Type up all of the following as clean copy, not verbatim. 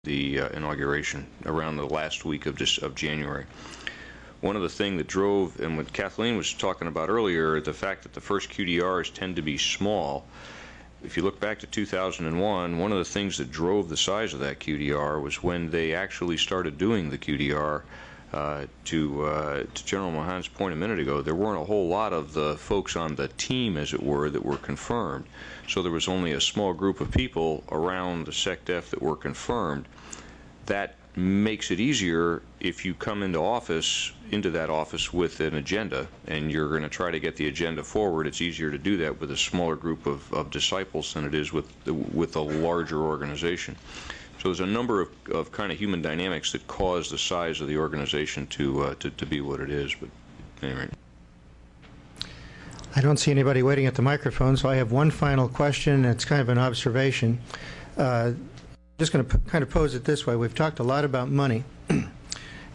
the inauguration around the last week of January. One of the things that drove, and what Kathleen was talking about earlier, the fact that the first QDRs tend to be small. If you look back to 2001, one of the things that drove the size of that QDR was when they actually started doing the QDR. To General Mahan's point a minute ago, there weren't a whole lot of the folks on the team, as it were, that were confirmed. So there was only a small group of people around the SecDef that were confirmed. That makes it easier if you come into that office with an agenda, and you're going to try to get the agenda forward. It's easier to do that with a smaller group of disciples than it is with a larger organization. So there's a number of kind of human dynamics that cause the size of the organization to be what it is. But anyway. I don't see anybody waiting at the microphone, so I have one final question, and it's kind of an observation. Just going to kind of pose it this way. We've talked a lot about money,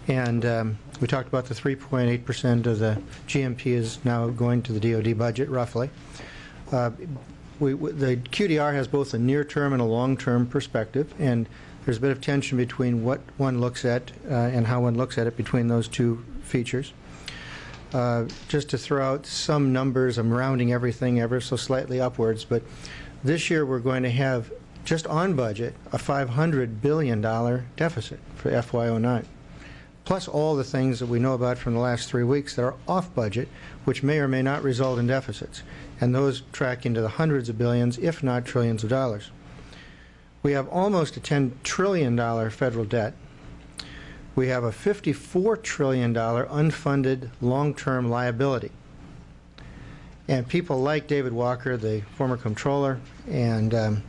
and we talked about the 3.8% of the GMP is now going to the DoD budget, roughly. The QDR has both a near-term and a long-term perspective, and there's a bit of tension between what one looks at and how one looks at it between those two features. Just to throw out some numbers, I'm rounding everything ever so slightly upwards, but this year we're going to have, just on budget, a $500 billion deficit for FY09, plus all the things that we know about from the last 3 weeks that are off budget, which may or may not result in deficits. And those track into the hundreds of billions, if not trillions of dollars. We have almost a $10 trillion federal debt. We have a $54 trillion unfunded long-term liability. And people like David Walker, the former comptroller, and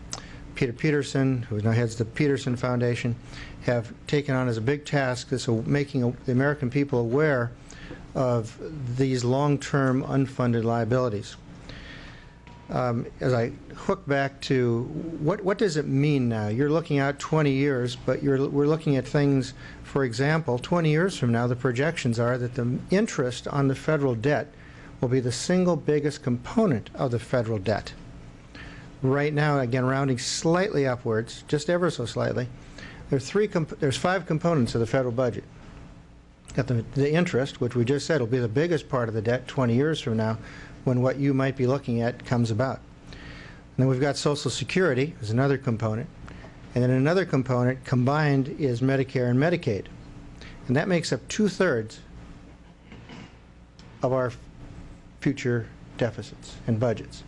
Peter Peterson, who now heads the Peterson Foundation, have taken on as a big task this making the American people aware of these long-term unfunded liabilities. As I hook back to what does it mean now? You're looking out 20 years, but we're looking at things, for example, 20 years from now, the projections are that the interest on the federal debt will be the single biggest component of the federal debt. Right now, again, rounding slightly upwards, just ever so slightly, there's 5 components of the federal budget. Got the interest, which we just said will be the biggest part of the debt 20 years from now, when what you might be looking at comes about. And then we've got Social Security as another component. And then another component combined is Medicare and Medicaid. And that makes up 2/3 of our future deficits and budgets.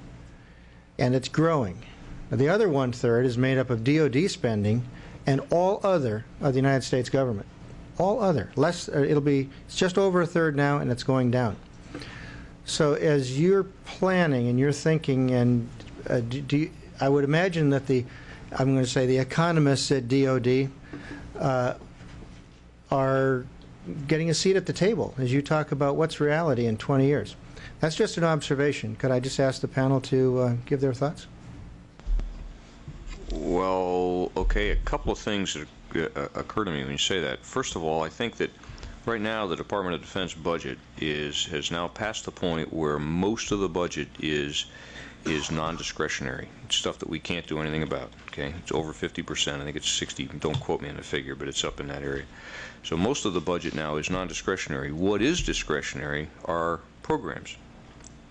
And it's growing. Now, the other 1/3 is made up of DoD spending and all other of the United States government. All other. It's just over 1/3 now, and it's going down. So as you're planning and you're thinking, and I would imagine that the economists at DoD are getting a seat at the table as you talk about what's reality in 20 years. That's just an observation. Could I just ask the panel to give their thoughts? Well, okay, a couple of things that occur to me when you say that. First of all, I think that right now the Department of Defense budget has now passed the point where most of the budget is non-discretionary. It's stuff that we can't do anything about. Okay, it's over 50%. I think it's 60. Don't quote me on the figure, but it's up in that area. So most of the budget now is non-discretionary. What is discretionary are programs.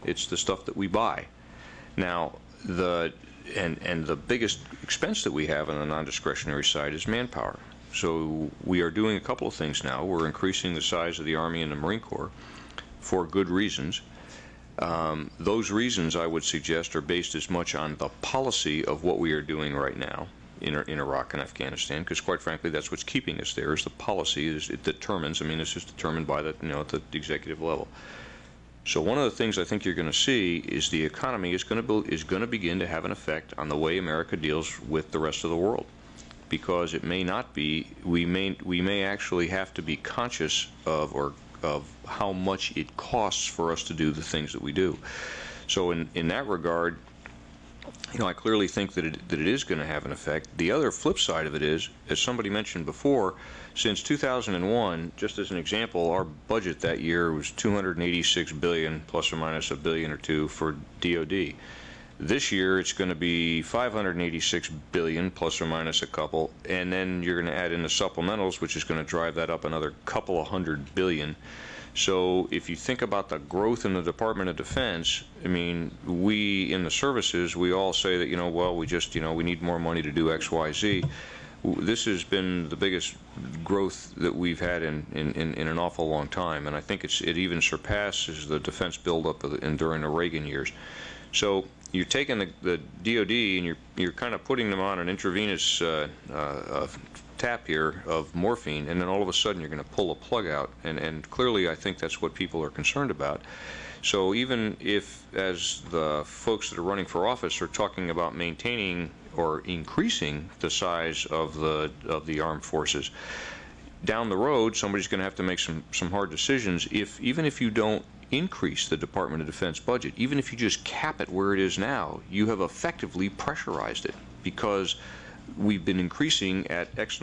It's the stuff that we buy. Now, the biggest expense that we have on the non-discretionary side is manpower. So we are doing a couple of things now. We're increasing the size of the Army and the Marine Corps for good reasons. Those reasons, I would suggest, are based as much on the policy of what we are doing right now in Iraq and Afghanistan, because quite frankly, that's what's keeping us there, is the policy. It determines, it's just determined by at the executive level. So one of the things I think you're going to see is the economy is going to begin to have an effect on the way America deals with the rest of the world, because it may not be. We may actually have to be conscious of how much it costs for us to do the things that we do. So in that regard, I clearly think that it is going to have an effect. The other flip side of it is, as somebody mentioned before, since 2001, just as an example, our budget that year was $286 billion, plus or minus $1 billion or $2 for DoD. This year it's going to be $586 billion plus or minus a couple, and then you're going to add in the supplementals, which is going to drive that up another couple of $100 billion. So if you think about the growth in the Department of Defense, I mean, we in the services, we all say that, well, we need more money to do X, Y, Z. This has been the biggest growth that we've had in an awful long time, and I think it even surpasses the defense buildup during the Reagan years. So you're taking the DoD and you're kind of putting them on an intravenous tap here of morphine, and then all of a sudden you're going to pull a plug out, and clearly I think that's what people are concerned about. So even if, as the folks that are running for office are talking about maintaining or increasing the size of the armed forces, down the road somebody's going to have to make some hard decisions. Even if you don't increase the Department of Defense budget, even if you just cap it where it is now, you have effectively pressurized it, because we've been increasing at X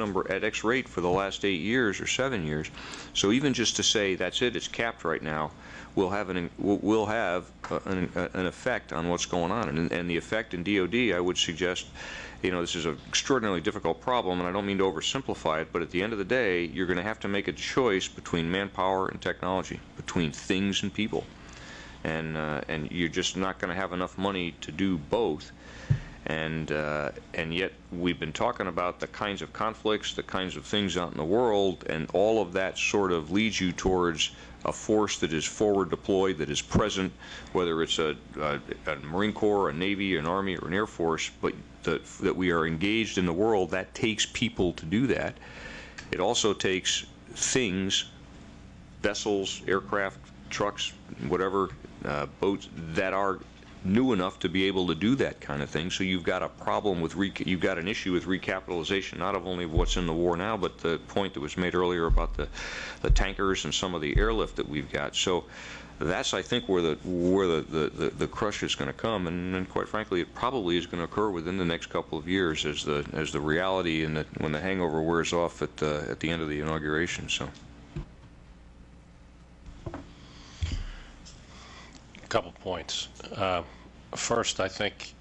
rate for the last 8 years or 7 years. So even just to say that's it's capped right now, will have an effect on what's going on, and the effect in DoD, I would suggest, this is an extraordinarily difficult problem, and I don't mean to oversimplify it, but at the end of the day, you're going to have to make a choice between manpower and technology, between things and people, and you're just not going to have enough money to do both. And yet we've been talking about the kinds of conflicts, the kinds of things out in the world, and all of that sort of leads you towards a force that is forward deployed, that is present, whether it's a Marine Corps, a Navy, an Army, or an Air Force, but that we are engaged in the world. That takes people to do that. It also takes things, vessels, aircraft, trucks, whatever, boats that are new enough to be able to do that kind of thing. So you've got a problem with you've got an issue with recapitalization, not of only what's in the war now, but the point that was made earlier about the tankers and some of the airlift that we've got. So that's, I think, where the crush is going to come, and quite frankly, it probably is going to occur within the next couple of years as the reality and when the hangover wears off at the end of the inauguration. So. Couple points. First, I think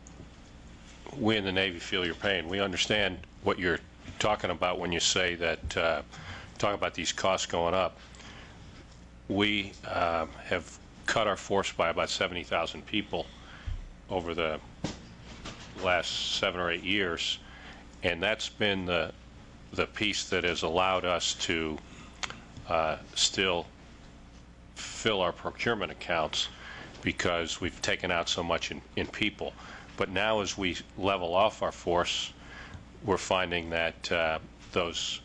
we in the Navy feel your pain. We understand what you're talking about when you say that, talk about these costs going up. We have cut our force by about 70,000 people over the last 7 or 8 years, and that's been the piece that has allowed us to still fill our procurement accounts, because we've taken out so much in people. But now as we level off our force, we're finding that those